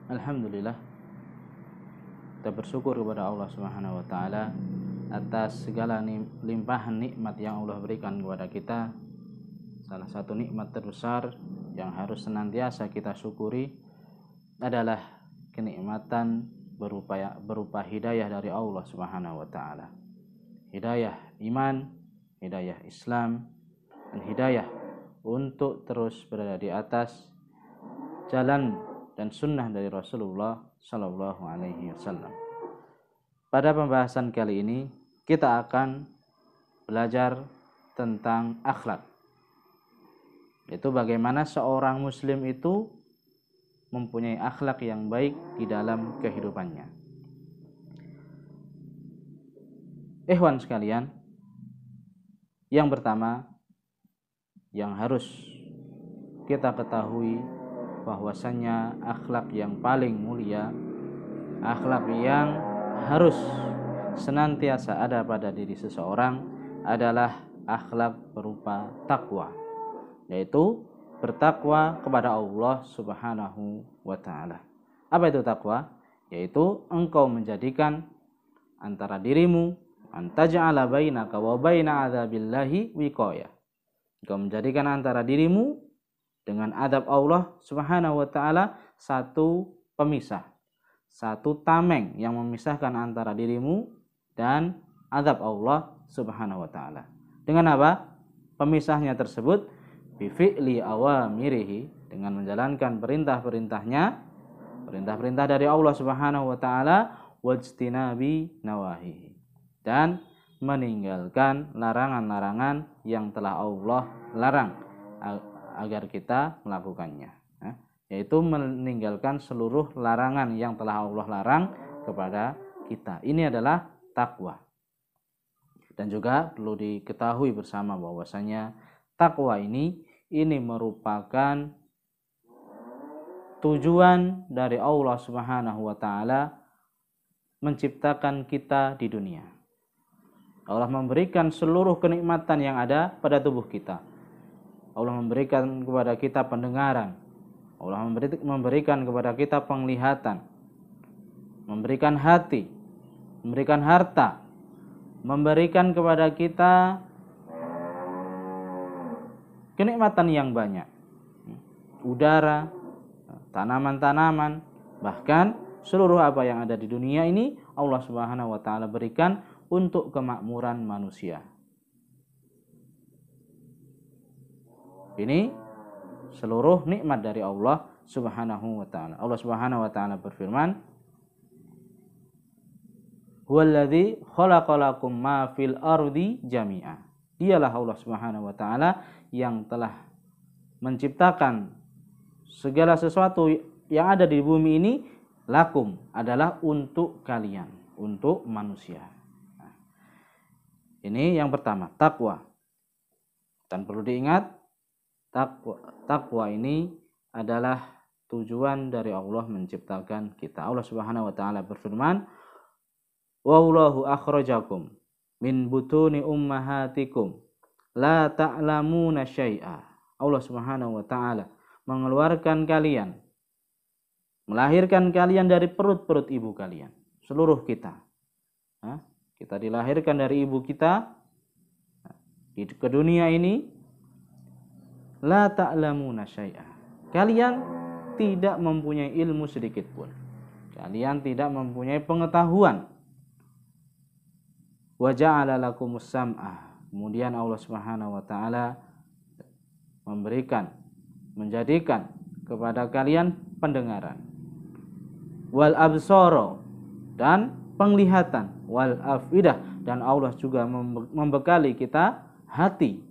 Alhamdulillah, kita bersyukur kepada Allah Subhanahu wa taala atas segala limpahan nikmat yang Allah berikan kepada kita. Salah satu nikmat terbesar yang harus senantiasa kita syukuri adalah kenikmatan berupa hidayah dari Allah Subhanahu wa taala. Hidayah iman, hidayah Islam, dan hidayah untuk terus berada di atas jalan dan sunnah dari Rasulullah Sallallahu Alaihi Wasallam. Pada pembahasan kali ini kita akan belajar tentang akhlak, yaitu bagaimana seorang muslim itu mempunyai akhlak yang baik di dalam kehidupannya. Ikhwan sekalian, yang pertama yang harus kita ketahui bahwasanya akhlak yang paling mulia, akhlak yang harus senantiasa ada pada diri seseorang adalah akhlak berupa takwa, yaitu bertakwa kepada Allah Subhanahu wa taala. Apa itu takwa? Yaitu engkau menjadikan antara dirimu antaj'ala bainaka wa baina adzabillahi wiqayah. Engkau menjadikan antara dirimu dengan adab Allah Subhanahu wa taala satu pemisah, satu tameng yang memisahkan antara dirimu dan adab Allah Subhanahu wa taala. Dengan apa? Pemisahnya tersebut bi fi'li awamirihi, dengan menjalankan perintah dari Allah Subhanahu wa taala, wajtinabi nawahihi, dan meninggalkan larangan-larangan yang telah Allah larang agar kita melakukannya, yaitu meninggalkan seluruh larangan yang telah Allah larang kepada kita. Ini adalah takwa. Dan juga perlu diketahui bersama bahwasanya takwa ini merupakan tujuan dari Allah Subhanahu wa taala menciptakan kita di dunia. Allah memberikan seluruh kenikmatan yang ada pada tubuh kita. Allah memberikan kepada kita pendengaran, Allah memberikan kepada kita penglihatan, memberikan hati, memberikan harta, memberikan kepada kita kenikmatan yang banyak, udara, tanaman-tanaman, bahkan seluruh apa yang ada di dunia ini Allah Subhanahu wa taala berikan untuk kemakmuran manusia. Ini seluruh nikmat dari Allah Subhanahu wa taala. Allah Subhanahu wa taala berfirman, "Huwallazi khalaqalakum ma fil ardi jami'a." Dialah Allah Subhanahu wa taala yang telah menciptakan segala sesuatu yang ada di bumi ini, lakum, adalah untuk kalian, untuk manusia. Nah, ini yang pertama, takwa. Dan perlu diingat, takwa ini adalah tujuan dari Allah menciptakan kita. Allah Subhanahu wa taala berfirman, "Wallahu akhrajakum min butuni ummahatikum la ta'lamuna syai'a." Allah Subhanahu wa taala mengeluarkan kalian, melahirkan kalian dari perut-perut ibu kalian, seluruh kita. Kita dilahirkan dari ibu kita ke dunia ini. La ta'lamuna syai'a. Kalian tidak mempunyai ilmu sedikit pun. Kalian tidak mempunyai pengetahuan. Wa ja'ala lakumus sam'a. Kemudian Allah Subhanahu wa taala menjadikan kepada kalian pendengaran. Wal absara, dan penglihatan. Wal afidah, dan Allah juga membekali kita hati.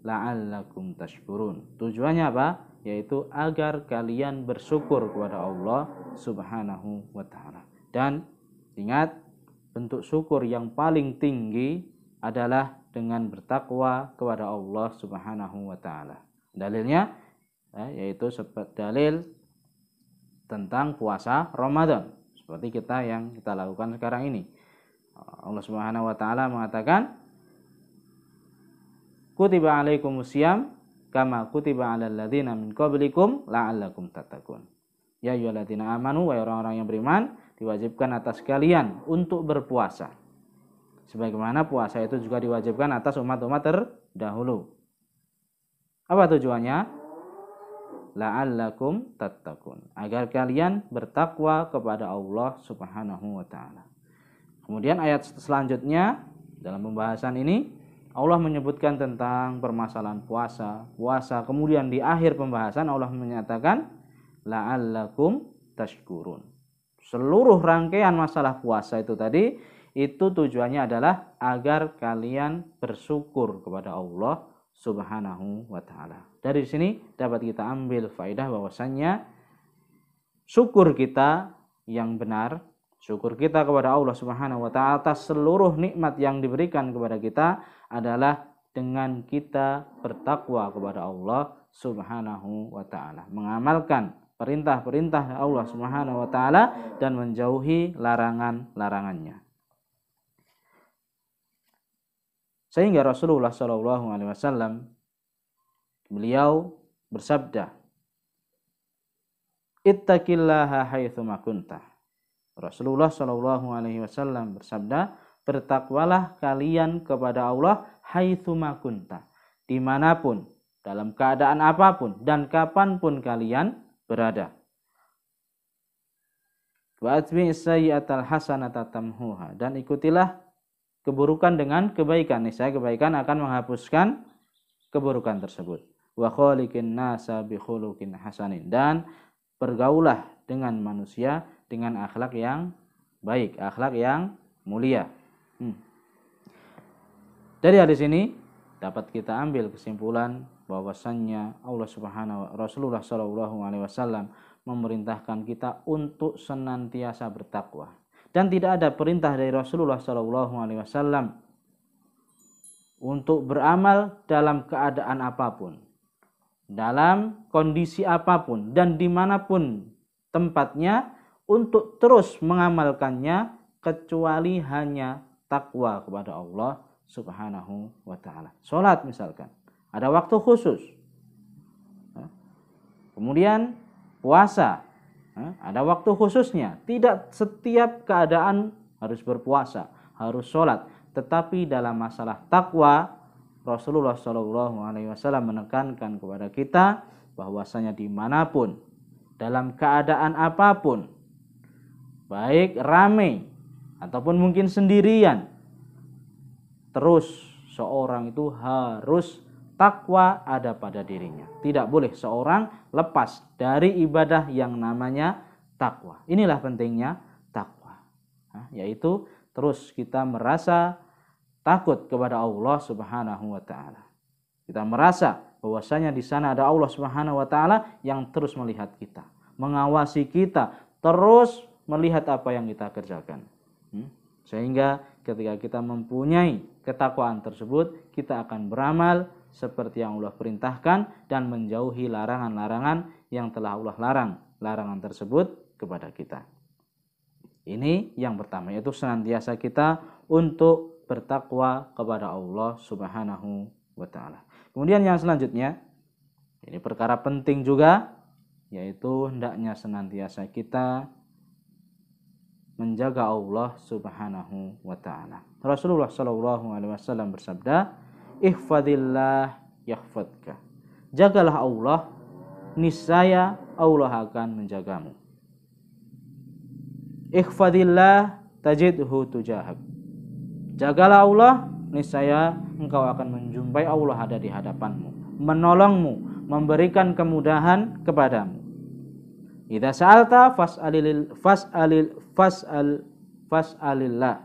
La'allakum tashkurun. Tujuannya apa? Yaitu agar kalian bersyukur kepada Allah Subhanahu wa taala. Dan ingat, bentuk syukur yang paling tinggi adalah dengan bertakwa kepada Allah Subhanahu wa taala. Dalilnya yaitu seperti dalil tentang puasa Ramadan, seperti yang kita lakukan sekarang ini. Allah Subhanahu wa taala mengatakan, kutiba alaikumusiyam kama kutiba alal ladzina min qablikum la'allakum tattaqun. Ya ayyuhalladzina amanu, wahai orang-orang yang beriman, diwajibkan atas kalian untuk berpuasa. Sebagaimana puasa itu juga diwajibkan atas umat-umat terdahulu. Apa tujuannya? La'allakum tattaqun, agar kalian bertakwa kepada Allah Subhanahu wa taala. Kemudian ayat selanjutnya dalam pembahasan ini Allah menyebutkan tentang permasalahan puasa. Kemudian di akhir pembahasan Allah menyatakan la'allakum tashkurun. Seluruh rangkaian masalah puasa itu tadi, itu tujuannya adalah agar kalian bersyukur kepada Allah Subhanahu wa ta'ala. Dari sini dapat kita ambil faedah bahwasannya syukur kita yang benar, syukur kita kepada Allah Subhanahu wa ta'ala atas seluruh nikmat yang diberikan kepada kita adalah dengan kita bertakwa kepada Allah Subhanahu wa ta'ala, mengamalkan perintah-perintah Allah Subhanahu wa ta'ala dan menjauhi larangan-larangannya. Sehingga Rasulullah Shallallahu alaihi wasallam beliau bersabda, "Ittaqillaha haitsu ma kunta." Rasulullah Shallallahu alaihi wasallam bersabda, "Bertakwalah kalian kepada Allah haitsu ma kunta." Dimanapun, dalam keadaan apapun dan kapanpun kalian berada. Wa atbi'is sayyi'atal hasanata tamhuha, dan ikutilah keburukan dengan kebaikan, niscaya kebaikan akan menghapuskan keburukan tersebut. Wa khaliqin nasa bi khuluqin hasanin, dan bergaulah dengan manusia dengan akhlak yang baik, akhlak yang mulia. Dari hadis ini dapat kita ambil kesimpulan bahwasannya Rasulullah Shallallahu alaihi wasallam memerintahkan kita untuk senantiasa bertakwa. Dan tidak ada perintah dari Rasulullah Shallallahu alaihi wasallam untuk beramal dalam keadaan apapun, dalam kondisi apapun, dan dimanapun tempatnya untuk terus mengamalkannya kecuali hanya takwa kepada Allah Subhanahu wa ta'ala. Sholat misalkan, ada waktu khusus. Kemudian puasa, ada waktu khususnya. Tidak setiap keadaan harus berpuasa, harus sholat. Tetapi dalam masalah takwa, Rasulullah Shallallahu alaihi wasallam menekankan kepada kita bahwasanya dimanapun, dalam keadaan apapun, baik ramai ataupun mungkin sendirian, terus seorang itu harus takwa ada pada dirinya. Tidak boleh seorang lepas dari ibadah yang namanya takwa. Inilah pentingnya takwa, yaitu terus kita merasa takut kepada Allah Subhanahu wa ta'ala. Kita merasa bahwasanya di sana ada Allah Subhanahu wa ta'ala yang terus melihat kita, mengawasi kita, terus melihat apa yang kita kerjakan. Sehingga ketika kita mempunyai ketakwaan tersebut, kita akan beramal seperti yang Allah perintahkan dan menjauhi larangan-larangan yang telah Allah larang, larangan tersebut kepada kita. Ini yang pertama, yaitu senantiasa kita untuk bertakwa kepada Allah Subhanahu wa ta'ala. Kemudian yang selanjutnya, ini perkara penting juga, yaitu hendaknya senantiasa kita menjaga Allah Subhanahu wa ta'ala. Rasulullah Shallallahu alaihi wasallam bersabda, "Ihfadillah yahfadka." Jagalah Allah, niscaya Allah akan menjagamu. Ihfadillah tajidhu tujahak. Jagalah Allah, niscaya engkau akan menjumpai Allah ada di hadapanmu, menolongmu, memberikan kemudahan kepadamu. Idza sa'alta fas'alillah.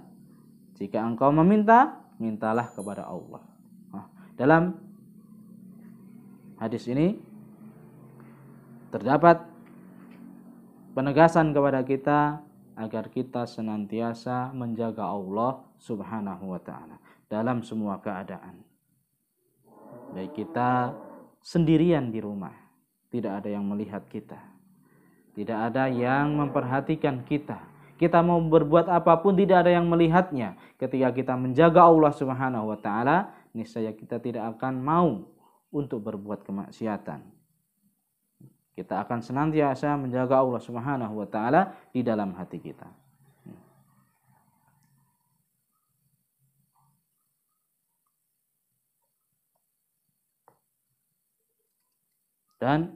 Jika engkau meminta, mintalah kepada Allah. Dalam hadis ini terdapat penegasan kepada kita agar kita senantiasa menjaga Allah Subhanahu wa ta'ala dalam semua keadaan. Baik kita sendirian di rumah, tidak ada yang melihat kita, tidak ada yang memperhatikan kita. Kita mau berbuat apapun tidak ada yang melihatnya. Ketika kita menjaga Allah Subhanahu wa ta'ala, niscaya kita tidak akan mau untuk berbuat kemaksiatan. Kita akan senantiasa menjaga Allah Subhanahu wa taala di dalam hati kita. Dan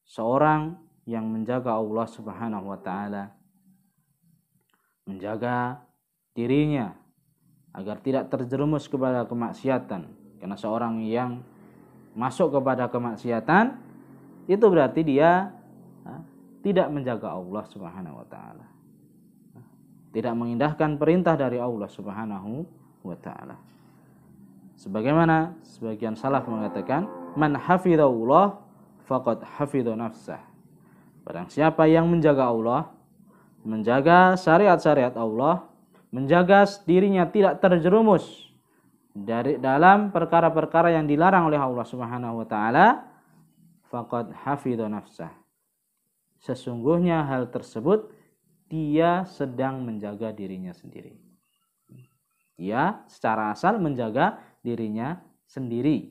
seorang yang menjaga Allah Subhanahu wa taala, menjaga dirinya agar tidak terjerumus kepada kemaksiatan. Karena seorang yang masuk kepada kemaksiatan itu berarti dia tidak menjaga Allah Subhanahu wa taala. Tidak mengindahkan perintah dari Allah Subhanahu wa taala. Sebagaimana sebagian salaf mengatakan, man hafizahullah faqad hafidha nafsah. Barang siapa yang menjaga Allah, menjaga syariat-syariat Allah, menjaga dirinya tidak terjerumus dari dalam perkara-perkara yang dilarang oleh Allah Subhanahu wa taala, faqad hafidha nafsah. Sesungguhnya hal tersebut dia sedang menjaga dirinya sendiri. Dia secara asal menjaga dirinya sendiri.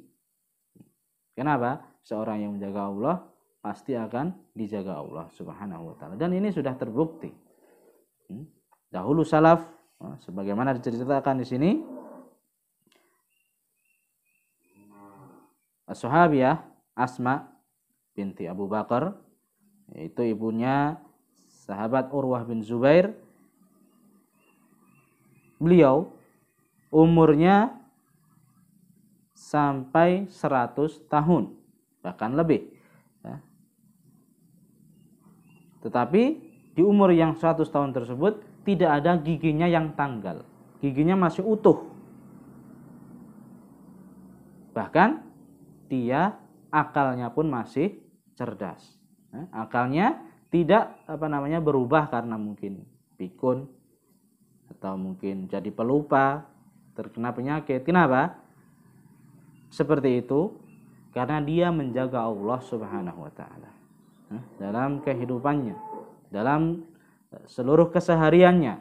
Kenapa? Seorang yang menjaga Allah pasti akan dijaga Allah Subhanahu wa taala. Dan ini sudah terbukti. Dahulu salaf, sebagaimana diceritakan di sini, as-sahabiyah Asma binti Abu Bakar, yaitu ibunya sahabat Urwah bin Zubair. Beliau umurnya sampai 100 tahun, bahkan lebih. Tetapi di umur yang 100 tahun tersebut tidak ada giginya yang tanggal. Giginya masih utuh. Bahkan dia akalnya pun masih cerdas. Akalnya tidak berubah karena mungkin pikun atau mungkin jadi pelupa, terkena penyakit. Kenapa? Seperti itu karena dia menjaga Allah Subhanahu wa taala dalam kehidupannya, dalam seluruh kesehariannya.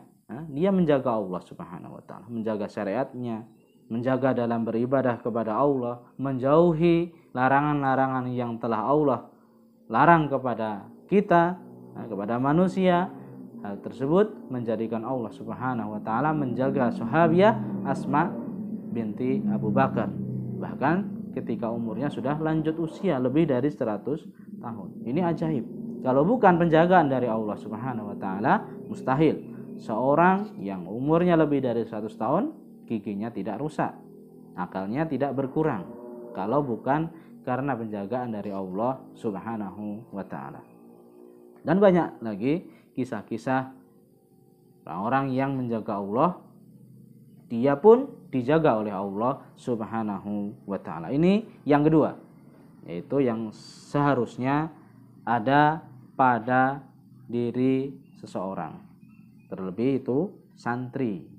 Dia menjaga Allah Subhanahu wa taala, menjaga syariatnya, menjaga dalam beribadah kepada Allah, menjauhi larangan-larangan yang telah Allah larang kepada kita, kepada manusia. Hal tersebut menjadikan Allah Subhanahu wa taala menjaga sahabiah Asma binti Abu Bakar. Bahkan ketika umurnya sudah lanjut usia lebih dari 100 tahun. Ini ajaib. Kalau bukan penjagaan dari Allah Subhanahu wa taala, mustahil seorang yang umurnya lebih dari 100 tahun giginya tidak rusak, akalnya tidak berkurang, kalau bukan karena penjagaan dari Allah Subhanahu wa taala. Dan banyak lagi kisah-kisah orang-orang yang menjaga Allah, dia pun dijaga oleh Allah Subhanahu wa taala. Ini yang kedua, yaitu yang seharusnya ada pada diri seseorang. Terlebih itu santri.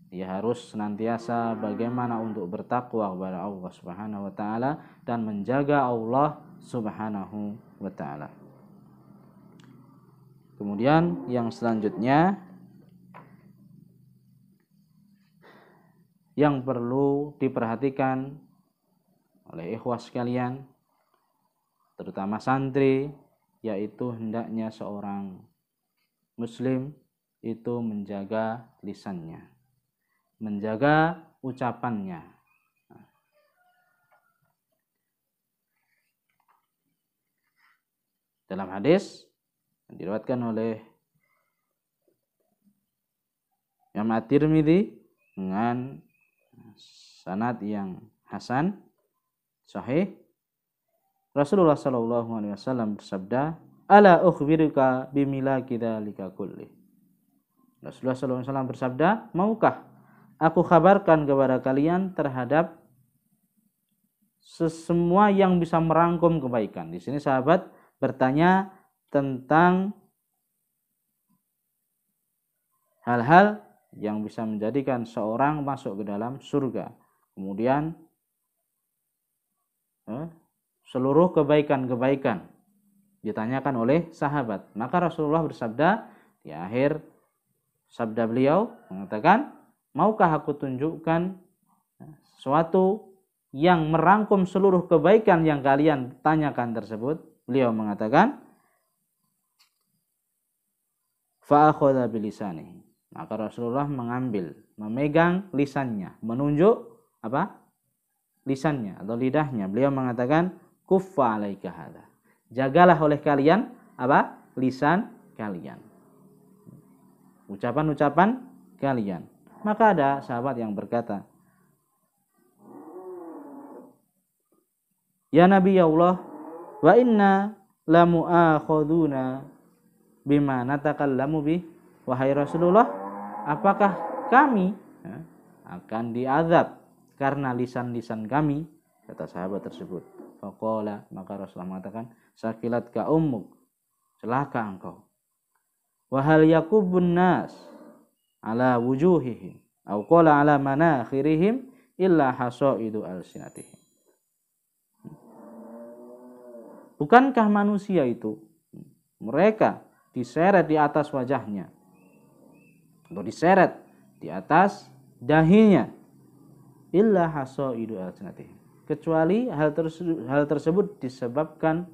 Dia harus senantiasa bagaimana untuk bertakwa kepada Allah Subhanahu wa taala dan menjaga Allah Subhanahu wa taala. Kemudian yang selanjutnya yang perlu diperhatikan oleh ikhwah sekalian, terutama santri, yaitu hendaknya seorang muslim itu menjaga lisannya, menjaga ucapannya. Dalam hadis yang diriwayatkan oleh Imam At-Tirmidzi dengan sanad yang hasan, sahih, Rasulullah sallallahu alaihi wasallam bersabda, "Ala ukhbiruka bimilaki dzalika kulli." Rasulullah sallallahu alaihi wasallam bersabda, "Maukah aku kabarkan kepada kalian terhadap sesemua yang bisa merangkum kebaikan?" Di sini sahabat bertanya tentang hal-hal yang bisa menjadikan seorang masuk ke dalam surga. Kemudian seluruh kebaikan-kebaikan ditanyakan oleh sahabat. Maka Rasulullah bersabda di akhir sabda beliau mengatakan, "Maukah aku tunjukkan suatu yang merangkum seluruh kebaikan yang kalian tanyakan tersebut. Beliau mengatakan, fa akhadha bilisanihi. Maka Rasulullah memegang lisannya, menunjuk apa? Lisannya atau lidahnya. Beliau mengatakan, kuffa alaika hadza. Jagalah oleh kalian apa? Lisan kalian. Ucapan-ucapan kalian. Maka ada sahabat yang berkata, ya Nabi Allah, wa inna lamu'akhaduna bima natakallamu bih. Wahai Rasulullah, apakah kami akan diazab karena lisan-lisan kami? Kata sahabat tersebut. Faqala, maka Rasulullah mengatakan, sakilatka ummuk, celaka engkau. Wa hal yakubun nas ala wujuhihim au qala ala manakhirihim illa hasaidu alsinatihim. Bukankah manusia itu mereka diseret di atas wajahnya atau diseret di atas dahinya, illa hasaidu alsinatihim, kecuali hal tersebut disebabkan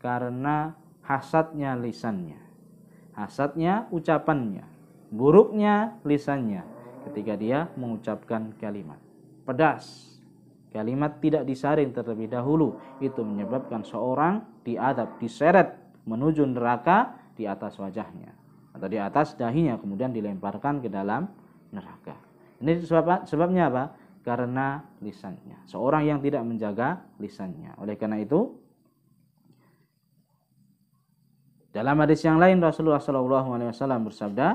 karena hasadnya lisannya, hasadnya ucapannya, buruknya lisannya ketika dia mengucapkan kalimat pedas, kalimat tidak disaring terlebih dahulu, itu menyebabkan seorang diadab, diseret menuju neraka di atas wajahnya atau di atas dahinya, kemudian dilemparkan ke dalam neraka. Ini sebabnya apa? Karena lisannya. Seorang yang tidak menjaga lisannya. Oleh karena itu, dalam hadis yang lain Rasulullah SAW bersabda,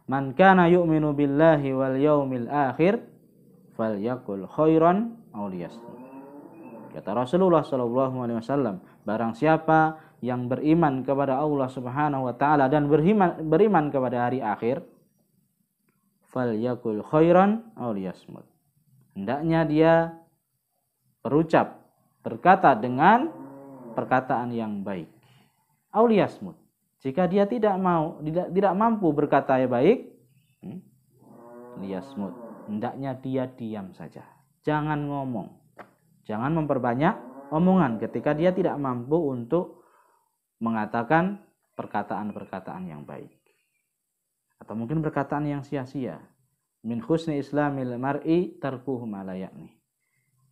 man kana yu'minu billahi wal yaumil akhir falyakul khairan aw liyasmut. Kata Rasulullah SAW, barang siapa yang beriman kepada Allah Subhanahu wa taala dan beriman kepada hari akhir, falyakul khairan aw liyasmut. Hendaknya dia berkata dengan perkataan yang baik. Aw liyasmut. Jika dia tidak mampu berkata yang baik, liyasmut, hendaknya dia diam saja. Jangan ngomong. Jangan memperbanyak omongan ketika dia tidak mampu untuk mengatakan perkataan-perkataan yang baik. Atau mungkin perkataan yang sia-sia. Min husni islamil mar'i tarkuhu ma la ya'ni.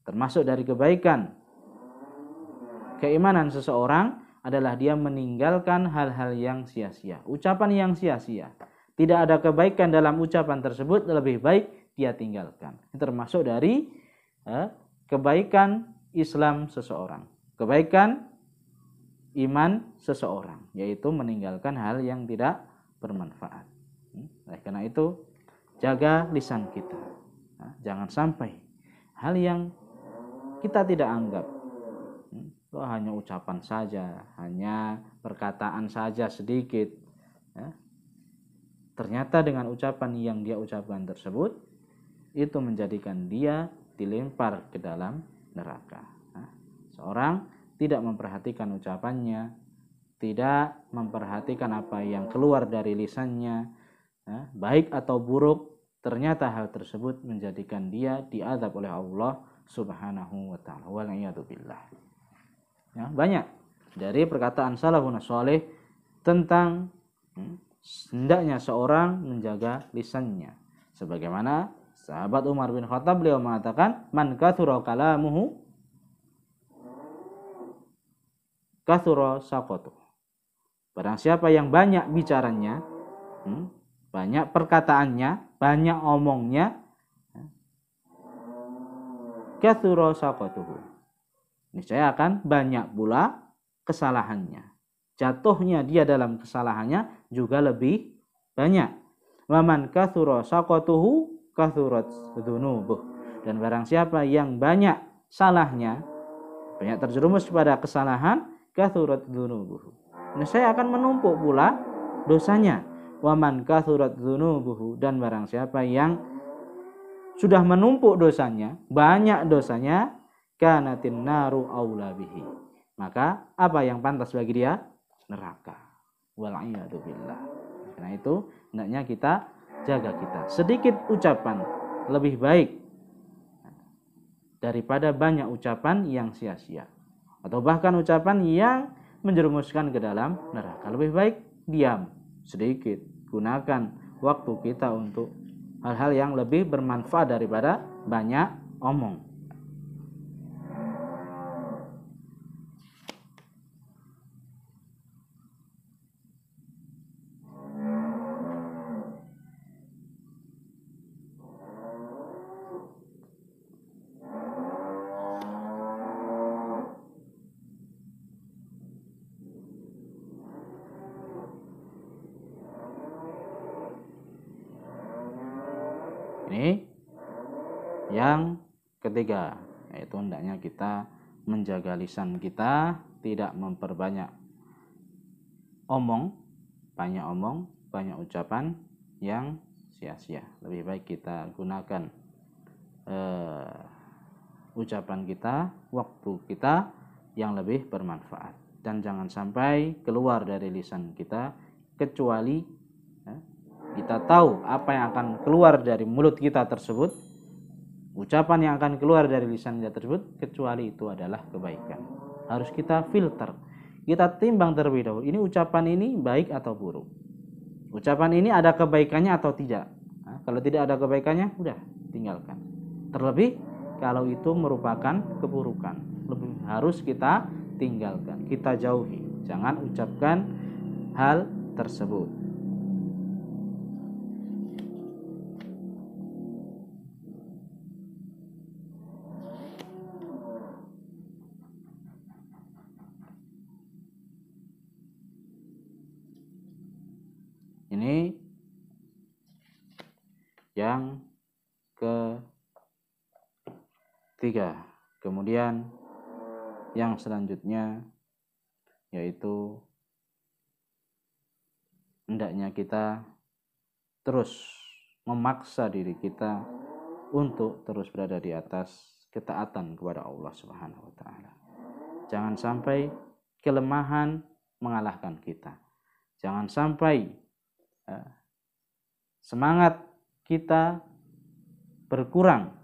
Termasuk dari kebaikan keimanan seseorang adalah dia meninggalkan hal-hal yang sia-sia, ucapan yang sia-sia. Tidak ada kebaikan dalam ucapan tersebut, lebih baik dia tinggalkan. Ini termasuk dari kebaikan Islam seseorang, kebaikan iman seseorang, yaitu meninggalkan hal yang tidak bermanfaat. Oleh karena itu, jaga lisan kita. Jangan sampai hal yang kita tidak anggap, hanya ucapan saja, hanya perkataan saja sedikit, ternyata dengan ucapan yang dia ucapkan tersebut, itu menjadikan dia dilempar ke dalam neraka. Seorang tidak memperhatikan ucapannya, tidak memperhatikan apa yang keluar dari lisannya, baik atau buruk, ternyata hal tersebut menjadikan dia diazab oleh Allah Subhanahu wa taala. Wal iyadu billah. Banyak dari perkataan salafun saleh tentang hendaknya seorang menjaga lisannya. Sebagaimana sahabat Umar bin Khattab, beliau mengatakan, man kathura kalamuhu kathura saqatu. Barang siapa yang banyak bicaranya, banyak perkataannya, banyak omongnya, kathura saqatuhu, niscaya akan banyak pula kesalahannya. Jatuhnya dia dalam kesalahannya juga lebih banyak. Wa man kathura saqatuhu kathurat dzunubuh. Dan barang siapa yang banyak salahnya, banyak terjerumus pada kesalahan, kathurat dzunubuh, niscaya akan menumpuk pula dosanya. Wa man kathurat dzunubuh, dan barang siapa yang sudah menumpuk dosanya, banyak dosanya, kanatin naru aula bihi, maka apa yang pantas bagi dia? Neraka. Wal iyadu billah. Karena itu hendaknya kita jaga kita. Sedikit ucapan lebih baik daripada banyak ucapan yang sia-sia atau bahkan ucapan yang menjerumuskan ke dalam neraka. Lebih baik diam sedikit, gunakan waktu kita untuk hal-hal yang lebih bermanfaat daripada banyak omong. Ini yang ketiga, yaitu hendaknya kita menjaga lisan kita, tidak memperbanyak omong, banyak ucapan yang sia-sia. Lebih baik kita gunakan ucapan kita, waktu kita yang lebih bermanfaat, dan jangan sampai keluar dari lisan kita kecuali kita tahu apa yang akan keluar dari mulut kita tersebut, ucapan yang akan keluar dari lisan kita tersebut, kecuali itu adalah kebaikan. Harus kita filter, kita timbang terlebih dahulu, ini ucapan ini baik atau buruk, ucapan ini ada kebaikannya atau tidak. Kalau tidak ada kebaikannya, udah tinggalkan. Terlebih kalau itu merupakan keburukan, lebih harus kita tinggalkan, kita jauhi, jangan ucapkan hal tersebut. Ini yang ketiga. Kemudian yang selanjutnya yaitu hendaknya kita terus memaksa diri kita untuk terus berada di atas ketaatan kepada Allah Subhanahu wa taala. Jangan sampai kelemahan mengalahkan kita. Jangan sampai semangat kita berkurang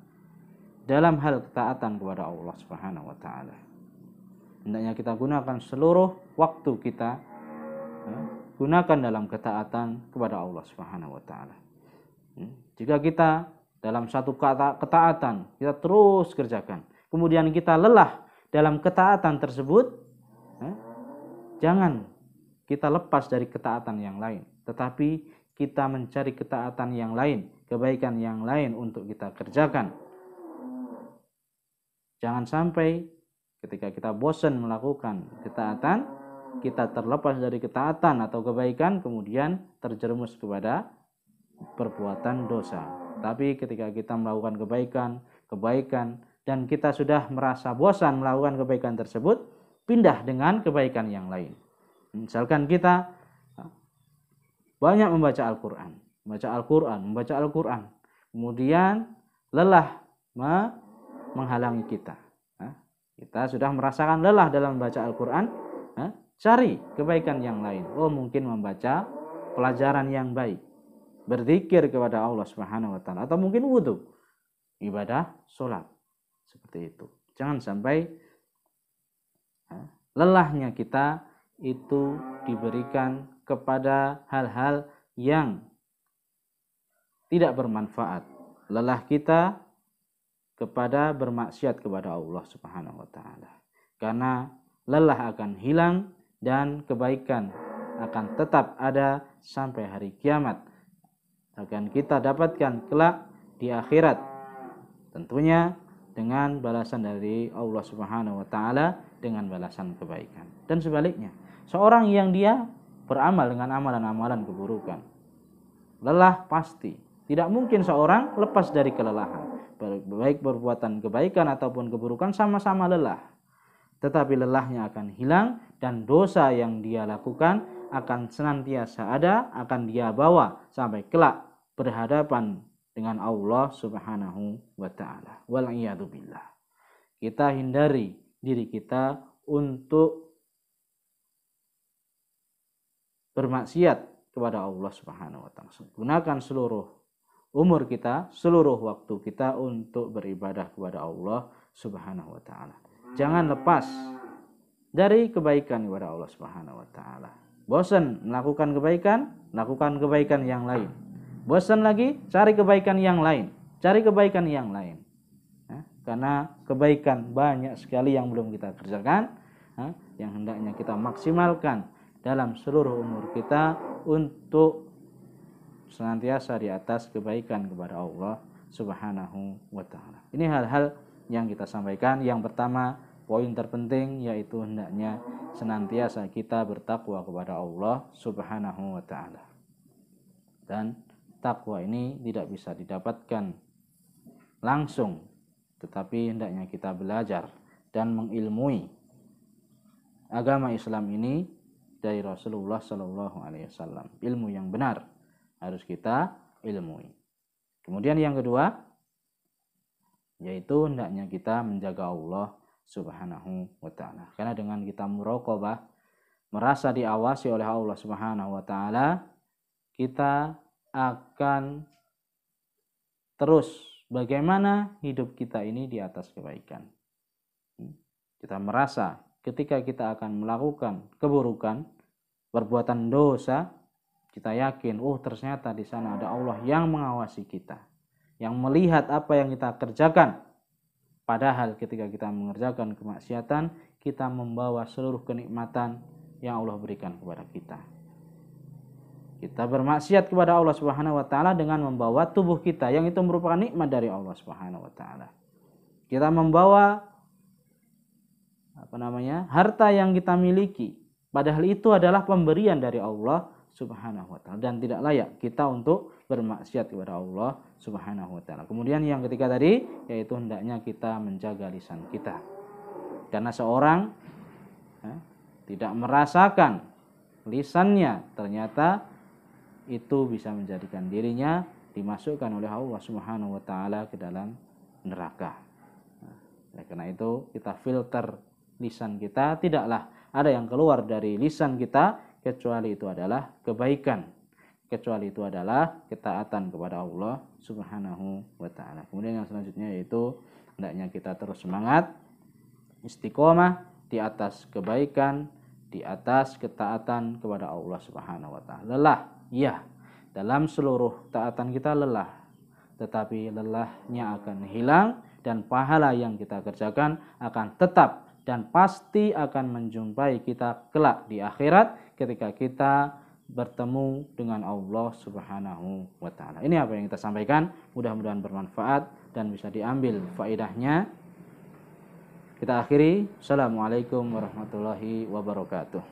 dalam hal ketaatan kepada Allah Subhanahu wa taala. Hendaknya kita gunakan seluruh waktu kita, gunakan dalam ketaatan kepada Allah Subhanahu wa taala. Jika kita dalam satu ketaatan kita terus kerjakan, kemudian kita lelah dalam ketaatan tersebut, jangan kita lepas dari ketaatan yang lain, tetapi kita mencari ketaatan yang lain, kebaikan yang lain untuk kita kerjakan. Jangan sampai ketika kita bosan melakukan ketaatan, kita terlepas dari ketaatan atau kebaikan, kemudian terjerumus kepada perbuatan dosa. Tapi ketika kita melakukan kebaikan, dan kita sudah merasa bosan melakukan kebaikan tersebut, pindah dengan kebaikan yang lain. Misalkan kita banyak membaca Al-Quran, kemudian lelah menghalangi kita. Kita sudah merasakan lelah dalam membaca Al-Quran, cari kebaikan yang lain. Mungkin membaca pelajaran yang baik, berzikir kepada Allah Subhanahu wa taala, atau mungkin wudhu, ibadah sholat, seperti itu. Jangan sampai lelahnya kita itu diberikan kepada hal-hal yang tidak bermanfaat. Lelah kita kepada bermaksiat kepada Allah Subhanahu wa taala. Karena lelah akan hilang dan kebaikan akan tetap ada sampai hari kiamat. Akan kita dapatkan kelak di akhirat. Tentunya dengan balasan dari Allah Subhanahu wa taala, dengan balasan kebaikan. Dan sebaliknya, seorang yang dia beramal dengan amalan-amalan keburukan, lelah pasti. Tidak mungkin seorang lepas dari kelelahan. Baik perbuatan kebaikan ataupun keburukan sama-sama lelah. Tetapi lelahnya akan hilang dan dosa yang dia lakukan akan senantiasa ada, akan dia bawa sampai kelak berhadapan dengan Allah Subhanahu wa taala. Wal iyadu billah. Kita hindari diri kita untuk bermaksiat kepada Allah Subhanahu wa taala. Gunakan seluruh umur kita, seluruh waktu kita untuk beribadah kepada Allah Subhanahu wa taala. Jangan lepas dari kebaikan kepada Allah Subhanahu wa taala. Bosan melakukan kebaikan, lakukan kebaikan yang lain. Bosan lagi, cari kebaikan yang lain. Cari kebaikan yang lain. Karena kebaikan banyak sekali yang belum kita kerjakan, yang hendaknya kita maksimalkan dalam seluruh umur kita untuk senantiasa di atas kebaikan kepada Allah Subhanahu wa taala. Ini hal-hal yang kita sampaikan. Yang pertama, poin terpenting yaitu hendaknya senantiasa kita bertakwa kepada Allah Subhanahu wa taala. Dan takwa ini tidak bisa didapatkan langsung, tetapi hendaknya kita belajar dan mengilmui agama Islam ini dari Rasulullah Shallallahu Alaihi Wasallam. Ilmu yang benar harus kita ilmui. Kemudian yang kedua, yaitu hendaknya kita menjaga Allah Subhanahu wa taala. Karena dengan kita muraqabah, merasa diawasi oleh Allah Subhanahu wa taala, kita akan terus bagaimana hidup kita ini di atas kebaikan. Kita merasa ketika kita akan melakukan keburukan, perbuatan dosa, kita yakin, ternyata di sana ada Allah yang mengawasi kita, yang melihat apa yang kita kerjakan. Padahal ketika kita mengerjakan kemaksiatan, kita membawa seluruh kenikmatan yang Allah berikan kepada kita. Kita bermaksiat kepada Allah Subhanahu wa taala dengan membawa tubuh kita yang itu merupakan nikmat dari Allah Subhanahu wa taala. Kita membawa harta yang kita miliki, padahal itu adalah pemberian dari Allah Subhanahu wa taala dan tidak layak kita untuk bermaksiat kepada Allah Subhanahu wa taala. Kemudian yang ketiga tadi yaitu hendaknya kita menjaga lisan kita. Karena seorang tidak merasakan lisannya, ternyata itu bisa menjadikan dirinya dimasukkan oleh Allah Subhanahu wa taala ke dalam neraka. Karena itu kita filter lisan kita, tidaklah ada yang keluar dari lisan kita kecuali itu adalah kebaikan, kecuali itu adalah ketaatan kepada Allah Subhanahu wa taala. Kemudian yang selanjutnya yaitu hendaknya kita terus semangat istiqomah di atas kebaikan, di atas ketaatan kepada Allah Subhanahu wa taala. Lelah, ya, dalam seluruh taatan kita lelah, tetapi lelahnya akan hilang dan pahala yang kita kerjakan akan tetap dan pasti akan menjumpai kita kelak di akhirat ketika kita bertemu dengan Allah Subhanahu wa taala. Ini apa yang kita sampaikan, mudah-mudahan bermanfaat dan bisa diambil faedahnya. Kita akhiri. Assalamualaikum warahmatullahi wabarakatuh.